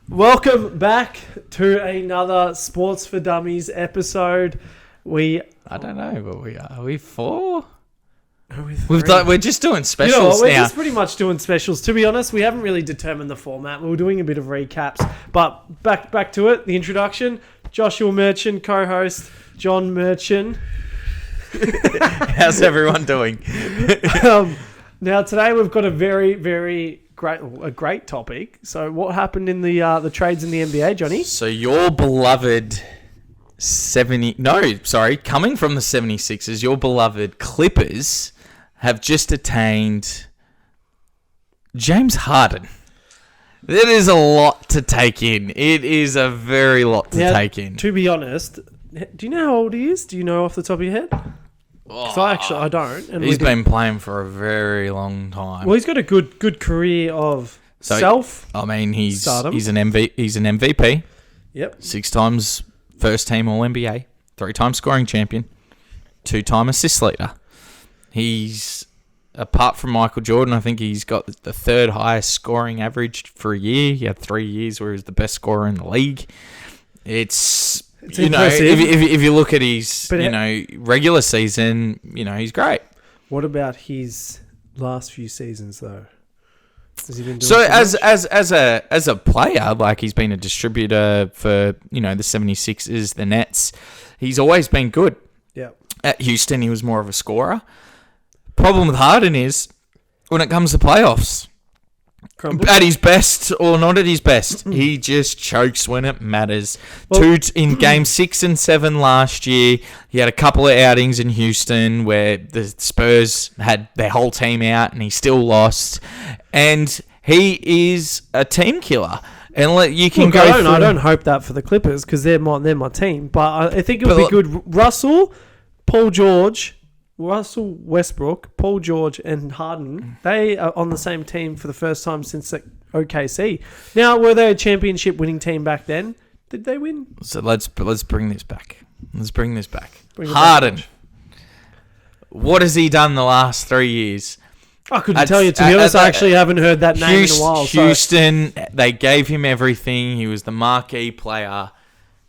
Welcome back to another Sports for Dummies episode. I don't know, but we are. Are we four? We're just doing specials we're now. just pretty much doing specials. To be honest, we haven't really determined the format. We were doing a bit of recaps, but back to it. The introduction: Joshua Merchant, co-host John Merchant. How's everyone doing? Now today we've got a very great topic. So what happened in the trades in the NBA, Johnny? So your beloved coming from the 76ers, your beloved Clippers have just attained James Harden. That is a lot to take in. It is a very lot to take in. To be honest, do you know how old he is? Do you know off the top of your head? Because I don't. And he's been playing for a very long time. Well, he's got a good career of he's stardom. He's an MVP. Yep. 6 times first team All NBA, 3-time scoring champion, 2-time assist leader. He's, apart from Michael Jordan, I think he's got the 3rd highest scoring average for a year. He had 3 years where he was the best scorer in the league. It's you impressive. know, if you look at his regular season, he's great. What about his last few seasons though? Has he been doing so as a player, like he's been a distributor for the 76ers, the Nets. He's always been good. Yeah. At Houston, he was more of a scorer. Problem with Harden is when it comes to playoffs, Crumbles. at his best or not at his best, he just chokes when it matters. In game 6 and 7 last year, he had a couple of outings in Houston where the Spurs had their whole team out and he still lost. And he is a team killer. And you can I don't hope that for the Clippers because they're my team. But I think it would be good. Russell Westbrook, Paul George, and Harden, they are on the same team for the first time since OKC. Now, were they a championship-winning team back then? Did they win? So let's bring this back. Harden. What has he done the last 3 years? I couldn't tell you. To be honest, I actually haven't heard that name in a while. Houston, they gave him everything. He was the marquee player,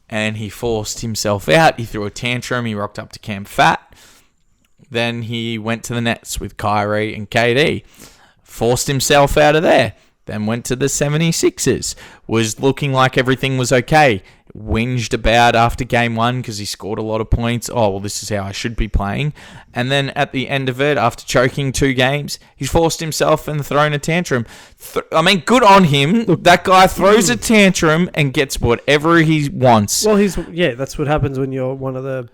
and he forced himself out. He threw a tantrum. He rocked up to Camp Fat. Then he went to the Nets with Kyrie and KD. Forced himself out of there. Then went to the 76ers. Was looking like everything was okay. Whinged about after game 1 because he scored a lot of points. Oh, well, this is how I should be playing. And then at the end of it, after choking 2 games, he's forced himself and thrown a tantrum. Good on him. Look, that guy throws a tantrum and gets whatever he wants. Well, that's what happens when you're one of the,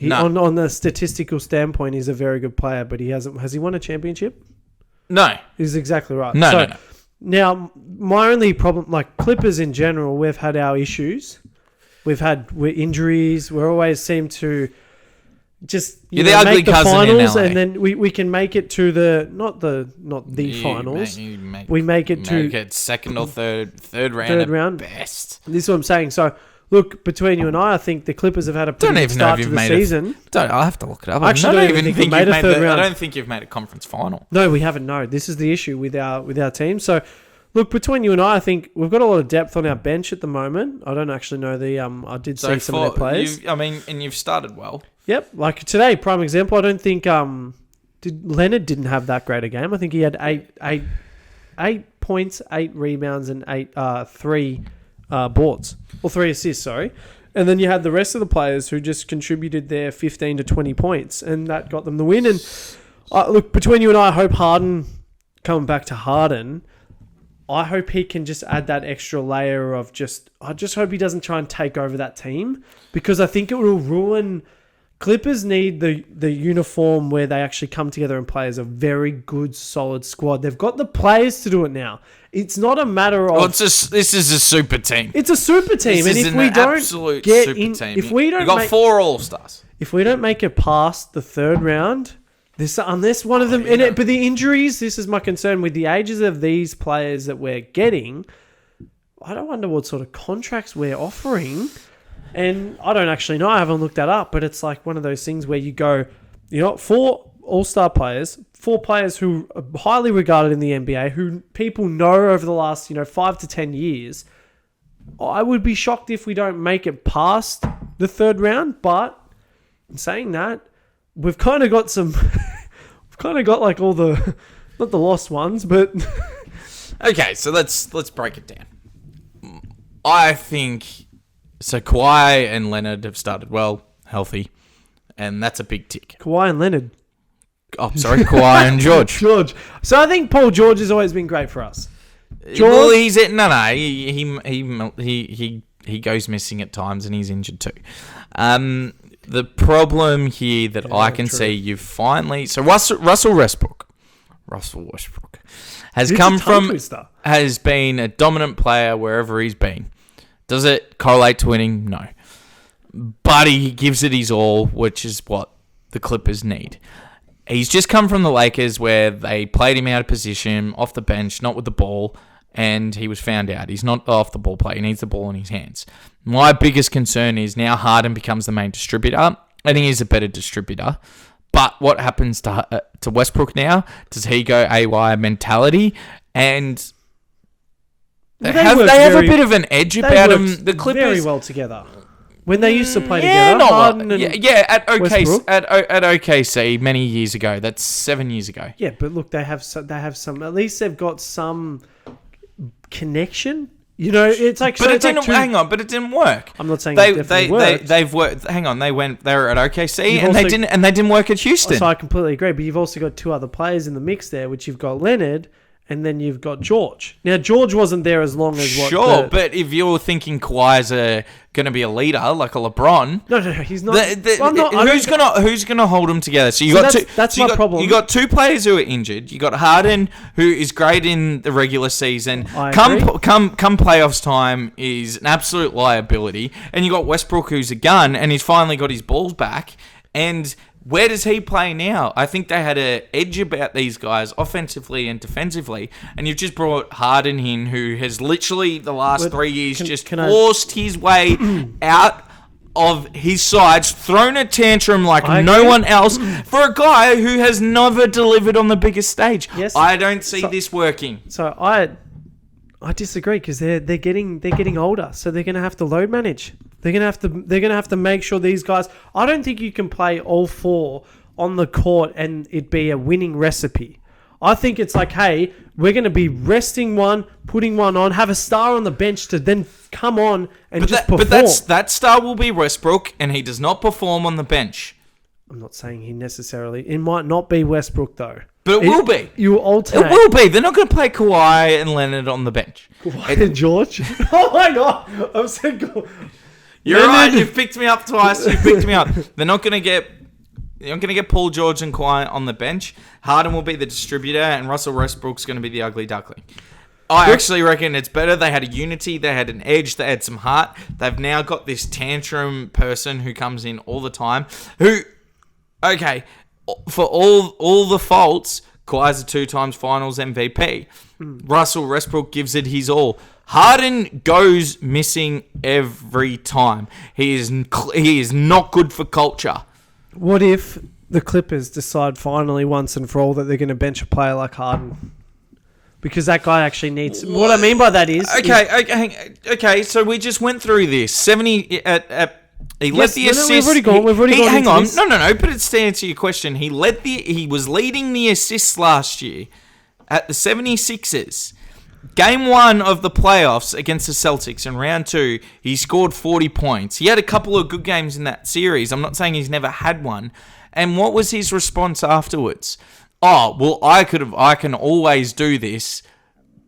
on the statistical standpoint, he's a very good player, but has he won a championship? No. He's exactly right. No. Now, my only problem, like Clippers in general, we've had our issues. We've had injuries. We always seem to just the ugly make the cousin finals, in LA. and then we can make it to the not the finals. We make it second or third round. Best. This is what I'm saying. So, look, between you and I think the Clippers have had a pretty good start to the season. I'll have to look it up. I don't even think you've made a third round. I don't think you've made a conference final. No, we haven't. No, this is the issue with our team. So, look, between you and I think we've got a lot of depth on our bench at the moment. I don't actually know I did see some of their players. And you've started well. Yep, like today, prime example. I don't think Leonard didn't have that great a game. I think he had eight points, 8 rebounds, and 3 boards or 3 assists. Sorry, and then you had the rest of the players who just contributed their 15 to 20 points, and that got them the win. And look, between you and I hope Harden coming back to Harden. I hope he can just add that extra layer of I just hope he doesn't try and take over that team because I think it will ruin. Clippers need the uniform where they actually come together and play as a very good, solid squad. They've got the players to do it now. It's not a matter of... Well, this is a super team. It's a super team. And if we don't get in... If we don't You've got 4 All-Stars. If we don't make it past the 3rd round... Unless one of them... But the injuries, this is my concern with the ages of these players that we're getting. I don't wonder what sort of contracts we're offering. And I don't actually know. I haven't looked that up. But it's like one of those things where you go, 4 all-star players, 4 players who are highly regarded in the NBA, who people know over the last, 5 to 10 years. I would be shocked if we don't make it past the third round. But in saying that, we've kind of got some. We've kind of got like all the, not the lost ones, but. Okay, so let's break it down. I think so. Kawhi and Leonard have started well, healthy, and that's a big tick. Kawhi and Leonard. Oh, sorry, Kawhi and George. George. So I think Paul George has always been great for us. George, well, he's it. No, he goes missing at times, and he's injured too. The problem here that I can see, you've finally Russell Westbrook has been a dominant player wherever he's been. Does it correlate to winning? No, but he gives it his all, which is what the Clippers need. He's just come from the Lakers where they played him out of position, off the bench, not with the ball, and he was found out. He's not off the ball player. He needs the ball in his hands. My biggest concern is now Harden becomes the main distributor. I think he's a better distributor. But what happens to Westbrook now? Does he go AY mentality? And they have a bit of an edge about him. The Clippers very well together. When they used to play together, Harden and at OKC many years ago. That's 7 years ago. Yeah, but look, they have some. At least they've got some connection. You know, it's like. But it didn't. Hang on, but it didn't work. I'm not saying they've worked. Hang on, they were at OKC and they didn't work at Houston. So I completely agree. But you've also got two other players in the mix there, which you've got Leonard. And then you've got George. Now, George wasn't there as long as what... Sure, but if you're thinking Kawhi's going to be a leader, like a LeBron... No, he's not. Who's gonna hold them together? So that's my problem. You got two players who are injured. You got Harden, who is great in the regular season. Come playoffs time, is an absolute liability. And you got Westbrook, who's a gun, and he's finally got his balls back. And... where does he play now? I think they had an edge about these guys offensively and defensively, and you've just brought Harden in, who has literally the last 3 years forced his way out of his sides, thrown a tantrum like no one else for a guy who has never delivered on the biggest stage. Yes. I don't see this working. So I disagree because they're getting older, so they're going to have to load manage. They're going to have to make sure these guys. I don't think you can play all four on the court and it be a winning recipe. I think it's like, hey, we're going to be resting one, putting one on, have a star on the bench to then come on and perform. But that star will be Westbrook, and he does not perform on the bench. I'm not saying he necessarily. It might not be Westbrook though. But it will be. You alternate. It will be. They're not going to play Kawhi and Leonard on the bench. Kawhi and George? Oh my God. I'm saying... You're right. You've picked me up twice. You've picked me up. They're not going to get Paul George and Kawhi on the bench. Harden will be the distributor, and Russell Westbrook's going to be the ugly duckling. I actually reckon it's better. They had a unity. They had an edge. They had some heart. They've now got this tantrum person who comes in all the time. Who, okay, for all the faults, Kawhi's a 2 times Finals MVP. Russell Westbrook gives it his all. Harden goes missing every time. He is not good for culture. What if the Clippers decide finally once and for all that they're going to bench a player like Harden? Because that guy actually needs... What I mean by that is... Okay. So we just went through this. 70 at... He led the assist. We've already gone. Hang on. No. But it's to answer your question. He was leading the assists last year at the 76ers. Game 1 of the playoffs against the Celtics in round 2, he scored 40 points. He had a couple of good games in that series. I'm not saying he's never had one. And what was his response afterwards? Oh, well, I can always do this,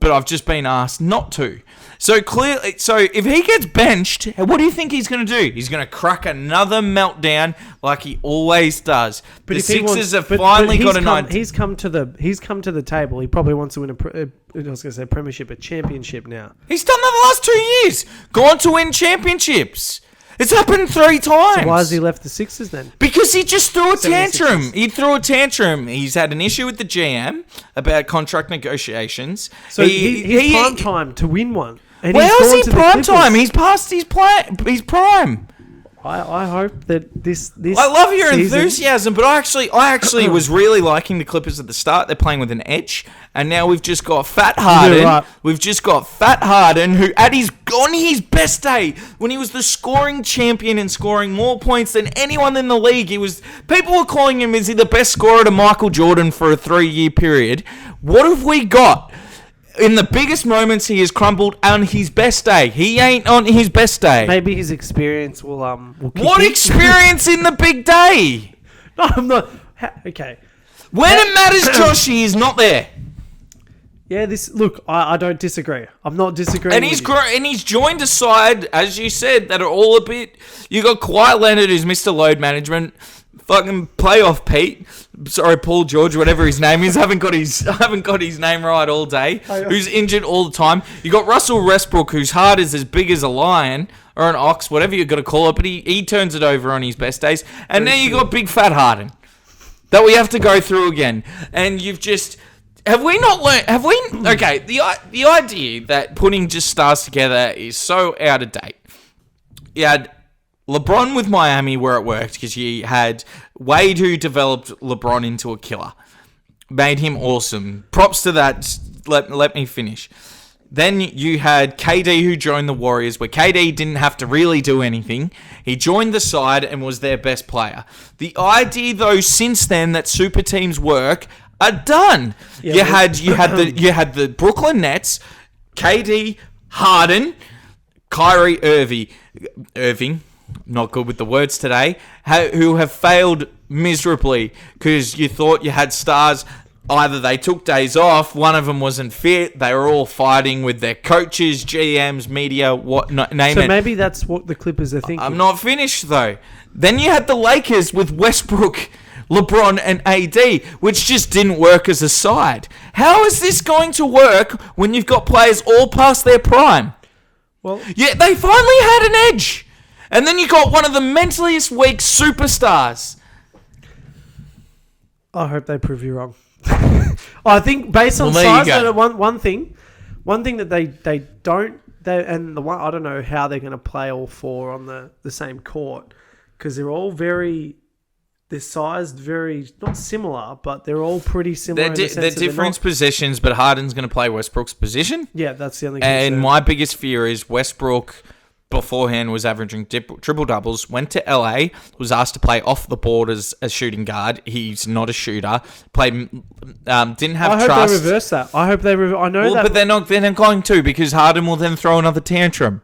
but I've just been asked not to. So clearly, if he gets benched, what do you think he's going to do? He's going to crack another meltdown like he always does. But the Sixers have finally got an idea. He's come to the table. He probably wants to win a premiership, a championship now. He's done that the last 2 years. Gone to win championships. It's happened 3 times. So why has he left the Sixers then? Because he just threw a tantrum. He threw a tantrum. He's had an issue with the GM about contract negotiations. So he's prime time to win one. And well, how's he prime time? He's past his prime. I hope that this. I love your season- enthusiasm, but I actually was really liking the Clippers at the start. They're playing with an edge, and now we've just got Fat Harden. right. We've just got Fat Harden, who on his best day, when he was the scoring champion and scoring more points than anyone in the league, people were calling him, is he the best scorer to Michael Jordan for a 3-year period? What have we got? In the biggest moments, he has crumbled on his best day. He ain't on his best day. Maybe his experience will kick What in. experience in the big day? No, I'm not. Okay. When it matters, Joshy is not there. Yeah, I don't disagree. I'm not disagreeing. And with you. and he's joined a side, as you said, that are all a bit. You got Kawhi Leonard, who's Mr. Load Management. Fucking playoff Pete. Sorry, Paul George, whatever his name is. I haven't got his name right all day. Who's injured all the time. You got Russell Westbrook, whose heart is as big as a lion or an ox, whatever you got to call it, but he turns it over on his best days. And now you got Big Fat Harden that we have to go through again. And you've just. Have we not learned? Have we? Okay, the idea that putting just stars together is so out of date. You had LeBron with Miami where it worked because you had Wade who developed LeBron into a killer. Made him awesome. Props to that. Let me finish. Then you had KD who joined the Warriors where KD didn't have to really do anything. He joined the side and was their best player. The idea though since then that super teams work are done. Yeah, you had the Brooklyn Nets, KD, Harden, Kyrie Irving, not good with the words today, who have failed miserably because you thought you had stars. Either they took days off, one of them wasn't fit, they were all fighting with their coaches, GMs, media, name it. So maybe that's what the Clippers are thinking. I'm not finished though. Then you had the Lakers with Westbrook, LeBron and AD, which just didn't work as a side. How is this going to work when you've got players all past their prime? Well, Yeah, they finally had an edge. And then you got one of the mentaliest weak superstars. I hope they prove you wrong. I think based on Well, there you size, go. one thing that they don't, and the one I don't know how they're going to play all four on the same court because they're all they're sized very not similar, but they're all pretty similar. They're different positions, but Harden's going to play Westbrook's position. Yeah, that's the only. And concern. my biggest fear is Westbrook beforehand was averaging triple doubles, went to LA, was asked to play off the board as a shooting guard. He's not a shooter. Didn't have I trust. hope they reverse that. I hope they. I know that, But they're not going to because Harden will then throw another tantrum.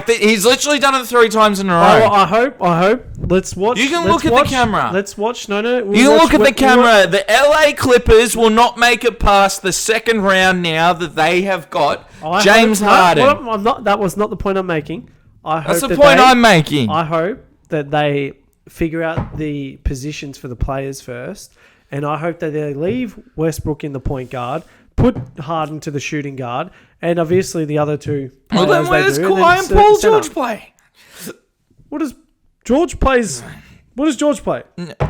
He's literally done it 3 times in a row. I hope. Let's watch. You can let's look at watch, the camera. Let's watch. No. You can look at the camera. The LA Clippers will not make it past the second round now that they have got James Harden. I'm not. That was not the point I'm making. That's the point I'm making. I hope that they figure out the positions for the players first, and I hope that they leave Westbrook in the point guard, put Harden to the shooting guard, and obviously the other two. Well, then where does Kawhi and Paul George play? What does George plays? What does George play?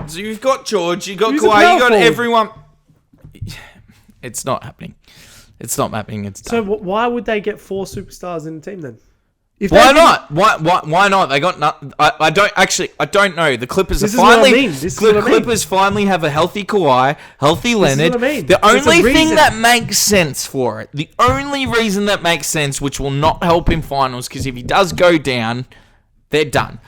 So you've got George, you've got He's a Kawhi, you've got power forward. everyone. It's not happening. It's not happening. It's So done. why would they get 4 superstars in the team then? If Why they not? Why not? They got not. I don't know. The Clippers This are is what I finally. mean. This is what I mean. Clippers finally have a healthy Kawhi, healthy Leonard. what I mean. The There's a only thing reason. that makes sense for it, the only reason that makes sense, which will not help in finals, because if he does go down, they're done.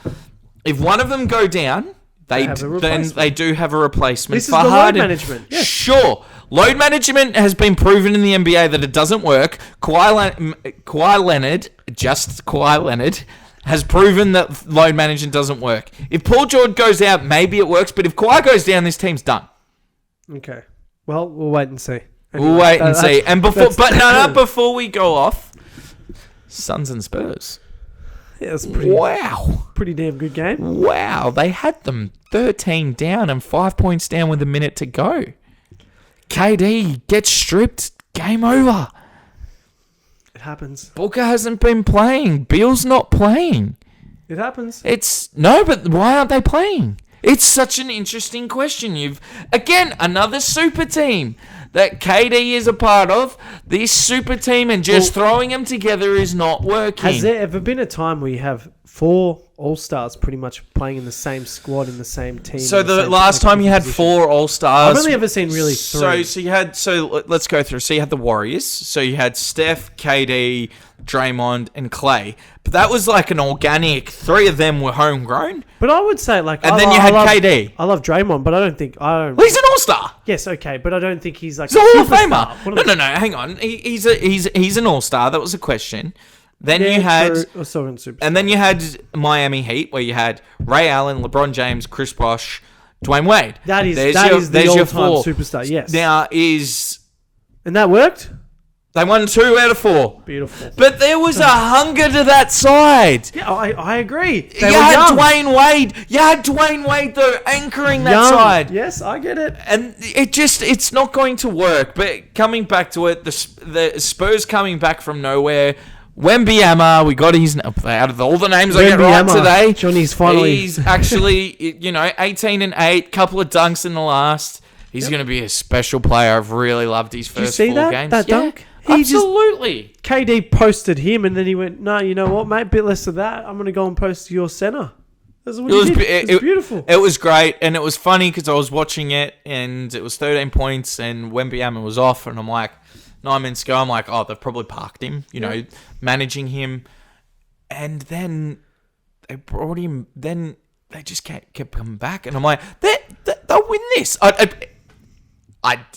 If one of them go down, have a then replacement. they do have a replacement This is for the load Harden. management. Yes. Sure. Load management has been proven in the NBA that it doesn't work. Kawhi Leonard has proven that load management doesn't work. If Paul George goes out, maybe it works, but if Kawhi goes down, this team's done. Okay. Well, we'll wait and see. We'll wait and see. And that's- before we go off, Suns and Spurs. Yeah, it's pretty damn good game. Wow. They had them 13 down and 5 points down with a minute to go. KD gets stripped. Game over. It happens. Booker hasn't been playing. Beal's not playing. It happens. But why aren't they playing? It's such an interesting question. Another super team that KD is a part of. This super team and just throwing them together is not working. Has there ever been a time where you have 4 All-Stars pretty much playing in the same squad, in the same team. So in the same last time you had position. 4 All-Stars. I've only ever seen really 3. So let's go through. So you had the Warriors. So you had Steph, KD, Draymond, and Clay. But that was like an organic. 3 of them were homegrown. But I would say like, And then you had KD. I love Draymond, but I don't think Well, he's an All-Star. Yes, okay, but I don't think he's like He's a Hall of superstar. Famer. No. Hang on. He's an All-Star. That was a question. Then Yeah, you had, true. I saw him superstar. and then you had Miami Heat, where you had Ray Allen, LeBron James, Chris Bosh, Dwayne Wade. That is There's the your all-time 4. superstar. Yes, And that worked. they won 2 out of 4. Beautiful. But there was a hunger to that side. Yeah, I agree. They You were had young. Dwayne Wade. You had Dwayne Wade though anchoring that Young. side. Yes, I get it. And it's not going to work. But coming back to it, the Spurs coming back from nowhere. Wembanyama, we got his out of all the names I get right today. Johnny's finally. He's actually 18 and 8, couple of dunks in the last. He's going to be a special player. I've really loved his Did you first see 4 that? games. That Yeah, dunk? He just- absolutely. KD posted him, and then he went, "No, you know what, mate? A bit less of that. I'm going to go and post your center." That's what he did. It's beautiful. It was great, and it was funny because I was watching it, and it was 13 points, and Wembanyama was off, and I'm like, 9 minutes ago, I'm like, oh, they've probably parked him, managing him, and then they brought him. Then they just kept coming back, and I'm like, they'll win this.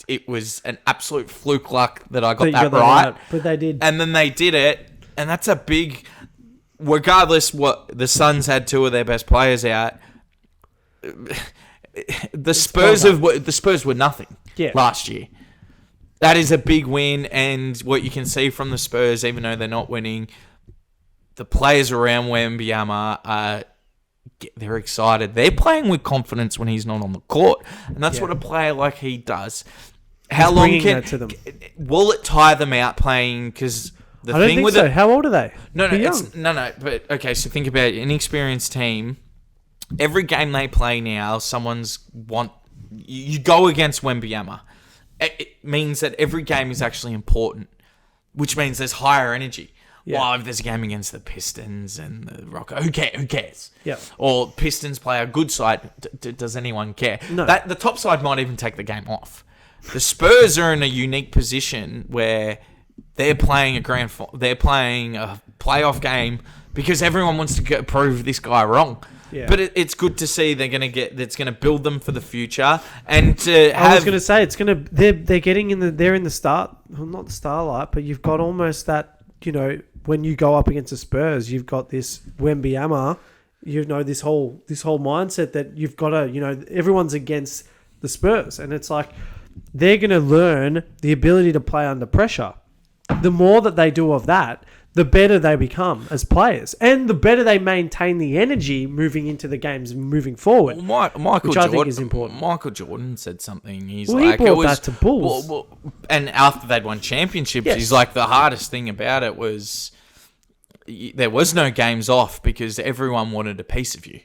It was an absolute fluke luck that I got that right, but they did. and then they did it, and that's a big. Regardless, what the Suns had 2 of their best players out. The Spurs were nothing last year. That is a big win, and what you can see from the Spurs, even though they're not winning, the players around Wembanyama they're excited. They're playing with confidence when he's not on the court, and that's what a player like he does. How long will it tire them out playing? Because I don't think so. How old are they? No. But okay. So think about it. An inexperienced team. Every game they play now, you go against Wembanyama. It means that every game is actually important, which means there's higher energy. Yeah. Well, if there's a game against the Pistons and the Rockets, who cares? Yeah. Or Pistons play a good side. Does anyone care? No. The top side might even take the game off. The Spurs are in a unique position where they're playing a playoff game because everyone wants to prove this guy wrong. Yeah. But it's good to see that's going to build them for the future, and to have. I was going to say they're getting they're in the start, well, not the starlight, but you've got almost that, when you go up against the Spurs, you've got this Wembanyama, this whole mindset that you've got to, everyone's against the Spurs, and it's like they're going to learn the ability to play under pressure. The more that they do of that, the better they become as players, and the better they maintain the energy moving into the games and moving forward. Well, Michael which Jordan, I think is important. Michael Jordan said something. He's He like, brought that to Bulls. And after they'd won championships, Yes. he's like, the hardest thing about it was there was no games off because everyone wanted a piece of you.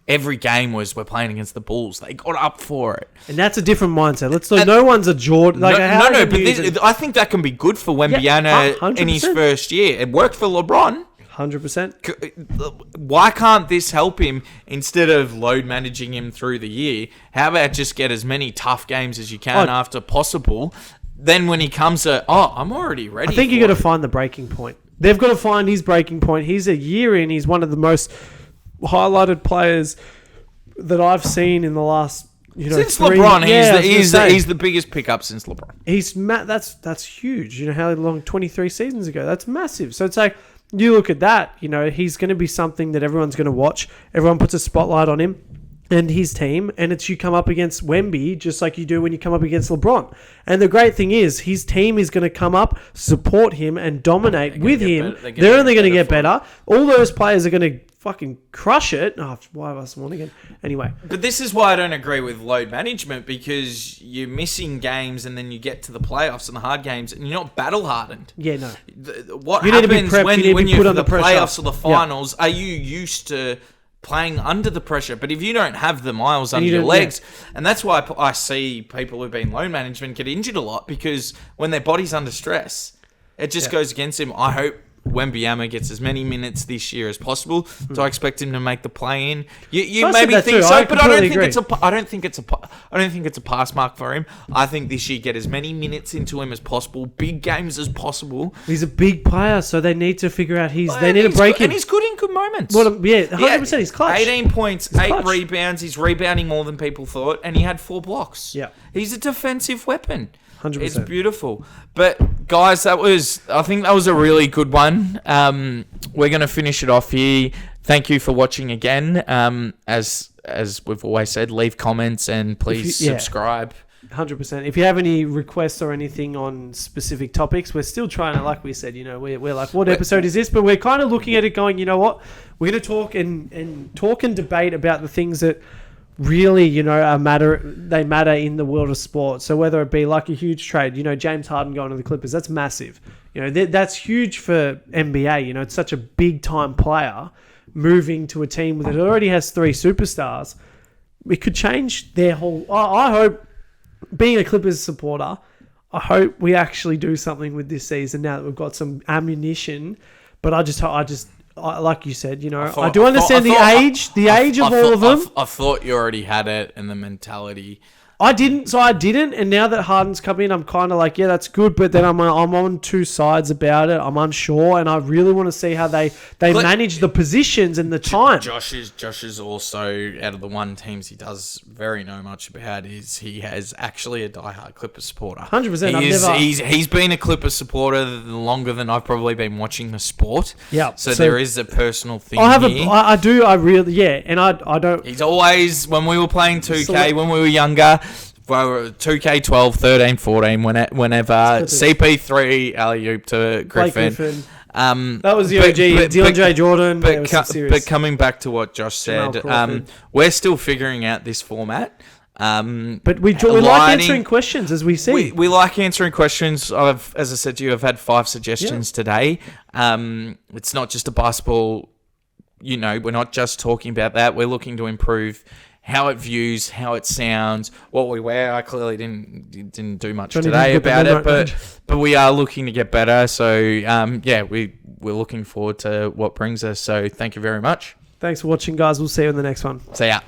Every game we're playing against the Bulls. They got up for it. And that's a different mindset. No one's a Jordan. Like, I think that can be good for Wembanyama 100%. in his first year. It worked for LeBron. 100%. Why can't this help him instead of load managing him through the year? How about just get as many tough games as you can after possible? Then when he comes to, I'm already ready. I think you got to find the breaking point. They've got to find his breaking point. He's a year in. He's one of the most highlighted players that I've seen in the last, since LeBron. He's the biggest pickup since LeBron. That's huge. How long? 23 seasons ago. That's massive. So it's like you look at that. He's going to be something that everyone's going to watch. Everyone puts a spotlight on him and his team, and it's you come up against Wemby just like you do when you come up against LeBron. And the great thing is his team is going to come up, support him, and dominate with him. They're only going to get better. All those players are going to fucking crush it. Oh, why have I someone again? Anyway. But this is why I don't agree with load management, because you're missing games and then you get to the playoffs and the hard games and you're not battle hardened. Yeah, no. What you need to be happens prepped, when you're in the pressure. playoffs or the finals? Are you used to playing under the pressure? But if you don't have the miles under your legs, and that's why I see people who've been load management get injured a lot, because when their body's under stress, it just goes against him. I hope Wembanyama gets as many minutes this year as possible. Do I expect him to make the play-in? You I said maybe that think too. so, I but I don't completely think agree. I don't think it's a pass mark for him. I think this year get as many minutes into him as possible, big games as possible. He's a big player, so they need to figure out they And need to he's break good- him. And he's good in good moments. 100%. He's clutch. 18 points, He's 8 clutch. rebounds. He's rebounding more than people thought, and he had 4 blocks. Yeah. He's a defensive weapon. 100%. It's beautiful. But guys, I think that was a really good one. We're going to finish it off here. Thank you for watching again. As we've always said, leave comments and please subscribe. 100%. If you have any requests or anything on specific topics, we're still trying to, like we said, we're like, what episode is this? But we're kind of looking at it going, you know what? We're going to talk and debate about the things that really, they matter in the world of sport. So whether it be like a huge trade, James Harden going to the Clippers, that's massive. That's huge for NBA. It's such a big time player moving to a team that already has 3 superstars. It could change their whole. I hope, being a Clippers supporter, I hope we actually do something with this season now that we've got some ammunition. But like you said, I do understand the age of all of them. I thought you already had it and the mentality. I didn't, and now that Harden's come in, I'm kind of like, yeah, that's good, but then I'm on 2 sides about it. I'm unsure, and I really want to see how they manage the positions and the time. Josh is also, out of the one teams he does very know much about, is he has actually a diehard Clippers supporter. 100%. He's been a Clippers supporter longer than I've probably been watching the sport. Yeah. So there is a personal thing here. I don't. He's always, when we were playing 2K, when we were younger, 2K 12, 13, 14, whenever CP3 alley-oop to Griffin. That was the OG. DeAndre Jordan. But coming back to what Josh said, we're still figuring out this format. But we like answering questions, as we see. We like answering questions. As I said to you, I've had 5 suggestions today. It's not just a basketball. We're not just talking about that. We're looking to improve how it views, how it sounds, what we wear. I clearly didn't do much today about it, but we are looking to get better. So we're looking forward to what brings us. So thank you very much. Thanks for watching, guys. We'll see you in the next one. See ya.